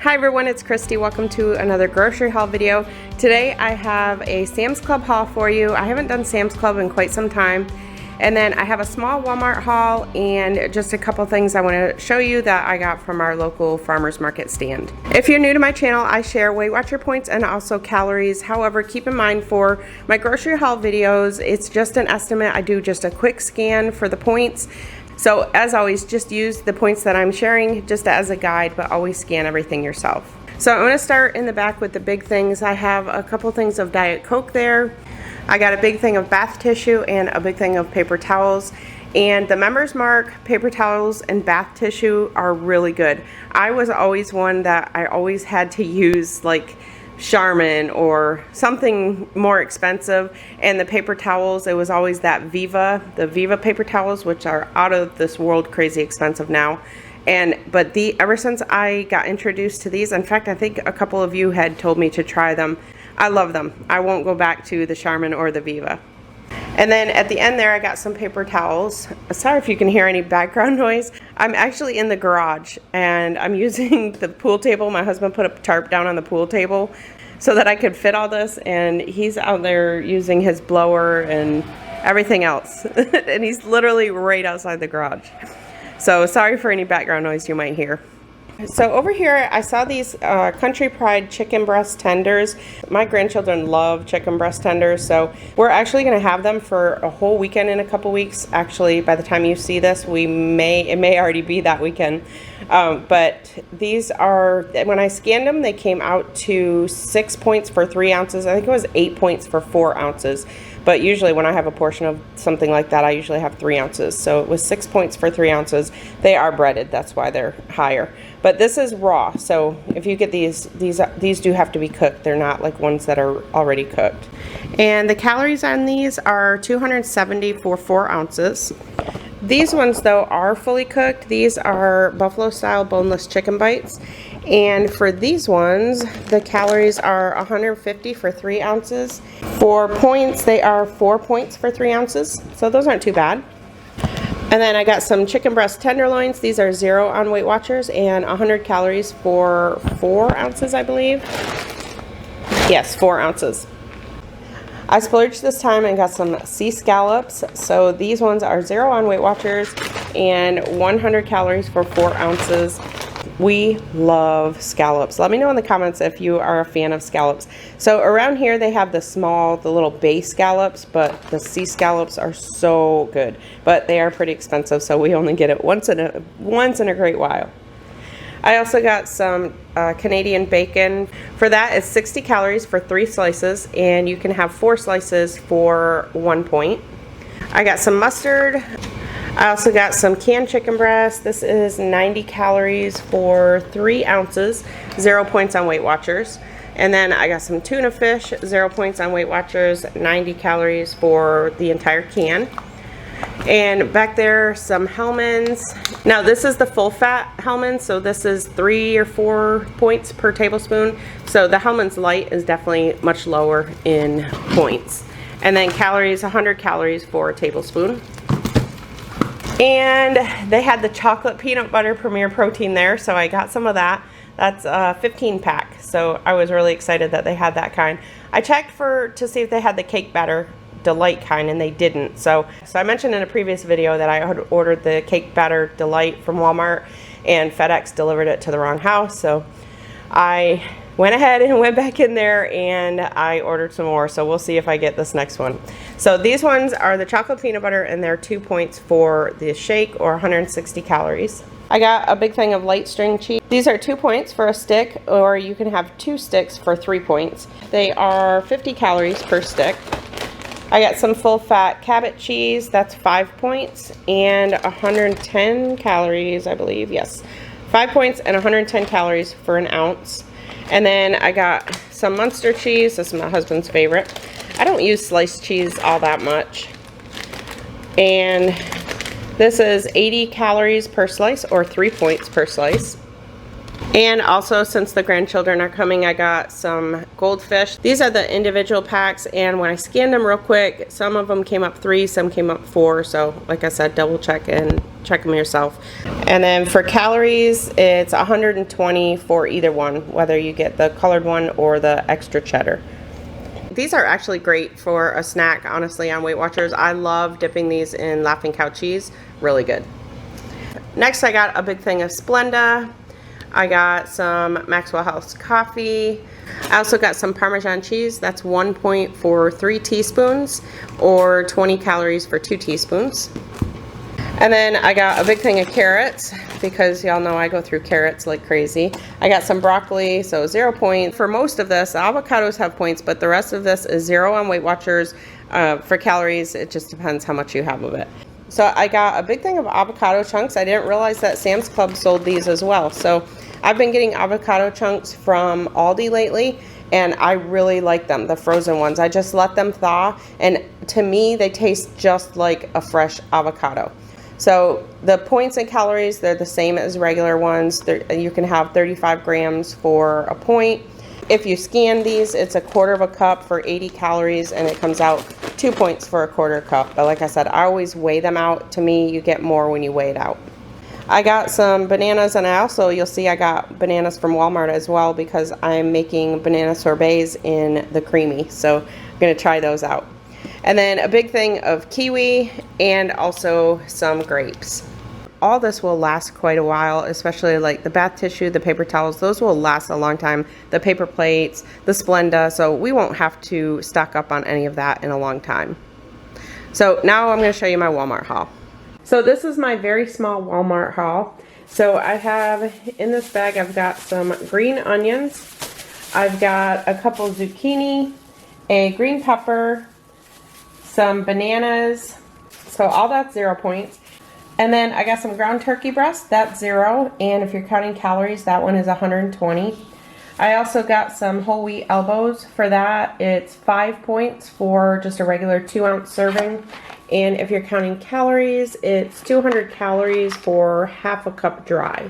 Hi everyone, it's Kristi. Welcome to another grocery haul video. Today I have a Sam's Club haul for you. I haven't done Sam's Club in quite some time. And then I have a small Walmart haul and just a couple things I want to show you that I got from our local farmers market stand. If you're new to my channel, I share Weight Watcher points and also calories. However, keep in mind for my grocery haul videos, it's just an estimate. I do just a quick scan for the points. So as always, just use the points that I'm sharing just as a guide, but always scan everything yourself. So I'm going to start in the back with the big things. I have a couple things of Diet Coke there. I got a big thing of bath tissue and a big thing of paper towels. And the Members Mark paper towels and bath tissue are really good. I was always one that I always had to use like Charmin or something more expensive, and the paper towels, it was always that the Viva paper towels, which are out of this world crazy expensive now. But ever since I got introduced to these, in fact I think a couple of you had told me to try them, I love them. I won't go back to the Charmin or the Viva. And then at the end there, I got some paper towels. Sorry if you can hear any background noise. I'm actually in the garage and I'm using the pool table. My husband put a tarp down on the pool table so that I could fit all this, and he's out there using his blower and everything else. And he's literally right outside the garage. So sorry for any background noise you might hear. So over here, I saw these Country Pride chicken breast tenders. My grandchildren love chicken breast tenders, so we're actually going to have them for a whole weekend in a couple weeks. Actually, by the time you see this, it may already be that weekend. But these are, when I scanned them, they came out to 6 points for 3 ounces. I think it was 8 points for 4 ounces. But usually when I have a portion of something like that, I usually have 3 ounces. So it was 6 points for 3 ounces. They are breaded, that's why they're higher. But this is raw, so if you get these do have to be cooked. They're not like ones that are already cooked. And the calories on these are 270 for 4 ounces. These ones though are fully cooked. These are buffalo style boneless chicken bites. And for these ones, the calories are 150 for 3 ounces. For points, they are 4 points for 3 ounces. So those aren't too bad. And then I got some chicken breast tenderloins. These are 0 on Weight Watchers and 100 calories for 4 ounces, I believe. Yes, 4 ounces. I splurged this time and got some sea scallops. So these ones are 0 on Weight Watchers and 100 calories for 4 ounces. We love scallops. Let me know in the comments if you are a fan of scallops. So around here they have the little bay scallops, but the sea scallops are so good. But they are pretty expensive, so we only get it once in a great while. I also got some Canadian bacon. For that, it's 60 calories for 3 slices, and you can have 4 slices for 1 point. I got some mustard. I also got some canned chicken breast. This is 90 calories for 3 ounces, 0 points on Weight Watchers. And then I got some tuna fish, 0 points on Weight Watchers, 90 calories for the entire can. And back there, some Hellmann's. Now this is the full fat Hellmann's, so this is 3 or 4 points per tablespoon. So the Hellmann's light is definitely much lower in points. And then calories, 100 calories for a tablespoon. And they had the chocolate peanut butter Premier Protein there, so I got some of that. That's a 15 pack, so I was really excited that they had that kind. I checked to see if they had the cake batter delight kind, and they didn't. So I mentioned in a previous video that I had ordered the cake batter delight from Walmart, and FedEx delivered it to the wrong house. So I went ahead and went back in there and I ordered some more, so we'll see if I get this next one. So these ones are the chocolate peanut butter, and they're 2 points for the shake, or 160 calories. I got a big thing of light string cheese. These are 2 points for a stick, or you can have 2 sticks for 3 points. They are 50 calories per stick. I got some full fat Cabot cheese. That's 5 points and 110 calories, I believe. Yes, 5 points and 110 calories for an ounce. And then I got some Munster cheese. This is my husband's favorite. I don't use sliced cheese all that much. And this is 80 calories per slice, or 3 points per slice. And also, since the grandchildren are coming, I got some goldfish. These are the individual packs, and when I scanned them real quick, some of them came up 3, some came up 4. So like I said, double check and check them yourself. And then for calories, it's 120 for either one, whether you get the colored one or the extra cheddar. These are actually great for a snack, honestly, on Weight Watchers. I love dipping these in Laughing Cow cheese. Really good. Next, I got a big thing of Splenda. I got some Maxwell House coffee. I also got some Parmesan cheese. That's 1 point for 3 teaspoons or 20 calories for 2 teaspoons. And then I got a big thing of carrots because y'all know I go through carrots like crazy. I got some broccoli, so 0 points. For most of this, the avocados have points, but the rest of this is 0 on Weight Watchers. For calories, it just depends how much you have of it. So I got a big thing of avocado chunks. I didn't realize that Sam's Club sold these as well. So I've been getting avocado chunks from Aldi lately, and I really like them, the frozen ones. I just let them thaw, and to me, they taste just like a fresh avocado. So the points and calories, they're the same as regular ones. You can have 35 grams for a point. If you scan these, it's 1/4 cup for 80 calories, and it comes out 2 points for 1/4 cup. But like I said, I always weigh them out. To me, you get more when you weigh it out. I got some bananas, and I also, you'll see I got bananas from Walmart as well because I'm making banana sorbets in the creamy. So I'm going to try those out. And then a big thing of kiwi and also some grapes. All this will last quite a while, especially like the bath tissue, the paper towels. Those will last a long time. The paper plates, the Splenda. So we won't have to stock up on any of that in a long time. So now I'm going to show you my Walmart haul. So this is my very small Walmart haul. So I have in this bag, I've got some green onions. I've got a couple zucchini, a green pepper, some bananas. So all that's 0 points. And then I got some ground turkey breast, that's 0. And if you're counting calories, that one is 120. I also got some whole wheat elbows. For that, it's 5 points for just a regular 2-ounce serving. And if you're counting calories, it's 200 calories for 1/2 cup dry.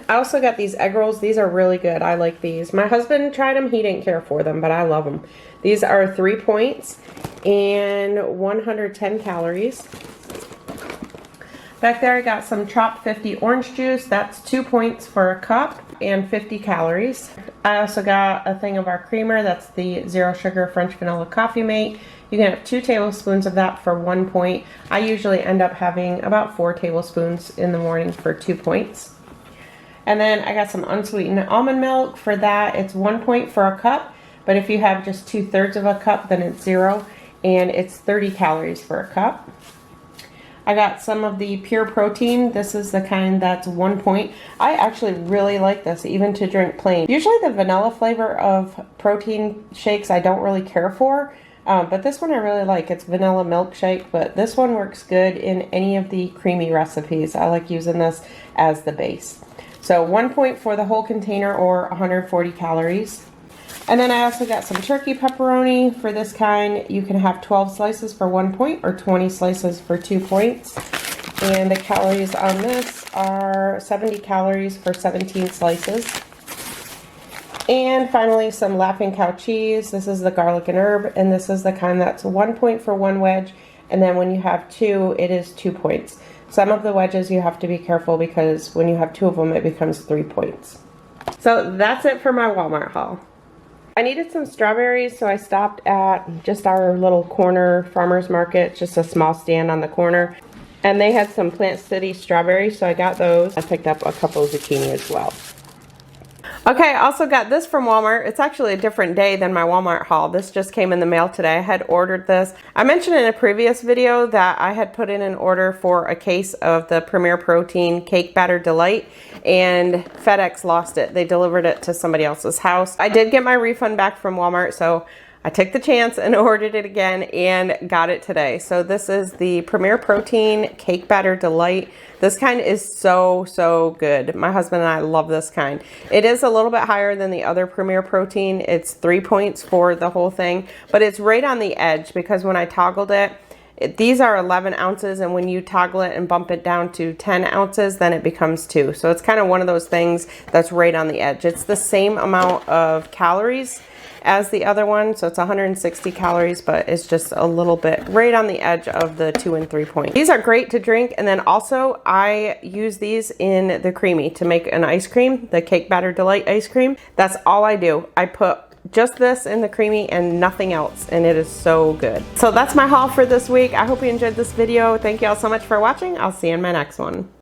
I also got these egg rolls. These are really good. I like these. My husband tried them. He didn't care for them, but I love them. These are 3 points and 110 calories. Back there I got some Trop 50 orange juice. That's 2 points for a cup and 50 calories. I also got a thing of our creamer. That's the 0 sugar French vanilla coffee mate. You can have 2 tablespoons of that for 1 point. I usually end up having about 4 tablespoons in the morning for 2 points. And then I got some unsweetened almond milk. For that, it's 1 point for a cup. But if you have just 2/3 of a cup, then it's 0. And it's 30 calories for a cup. I got some of the pure protein. This is the kind that's 1 point. I actually really like this, even to drink plain. Usually the vanilla flavor of protein shakes I don't really care for, but this one I really like. It's vanilla milkshake, but this one works good in any of the creamy recipes. I like using this as the base. So 1 point for the whole container or 140 calories. And then I also got some turkey pepperoni. For this kind, you can have 12 slices for 1 point or 20 slices for 2 points. And the calories on this are 70 calories for 17 slices. And finally, some Laughing Cow cheese. This is the garlic and herb, and this is the kind that's 1 point for 1 wedge. And then when you have 2, it is 2 points. Some of the wedges you have to be careful because when you have 2 of them, it becomes 3 points. So that's it for my Walmart haul. I needed some strawberries, so I stopped at just our little corner farmer's market, just a small stand on the corner. And they had some Plant City strawberries, so I got those. I picked up a couple of zucchini as well. Okay, I also got this from Walmart. It's actually a different day than my Walmart haul. This just came in the mail today. I had ordered this. I mentioned in a previous video that I had put in an order for a case of the Premier Protein Cake Batter Delight, and FedEx lost it. They delivered it to somebody else's house. I did get my refund back from Walmart, so I took the chance and ordered it again and got it today. So this is the Premier Protein Cake Batter Delight. This kind is so good. My husband and I love this kind. It is a little bit higher than the other Premier Protein. It's 3 points for the whole thing, but it's right on the edge because when I toggled it, These are 11 ounces, and when you toggle it and bump it down to 10 ounces, then it becomes 2. So it's kind of one of those things that's right on the edge. It's the same amount of calories as the other one, so it's 160 calories, but it's just a little bit right on the edge of the 2 and 3 point. These are great to drink, and then also I use these in the creamy to make an ice cream, the Cake Batter Delight ice cream. That's all I do. I put just this in the creamy and nothing else, and it is so good. So that's my haul for this week. I hope you enjoyed this video. Thank you all so much for watching. I'll see you in my next one.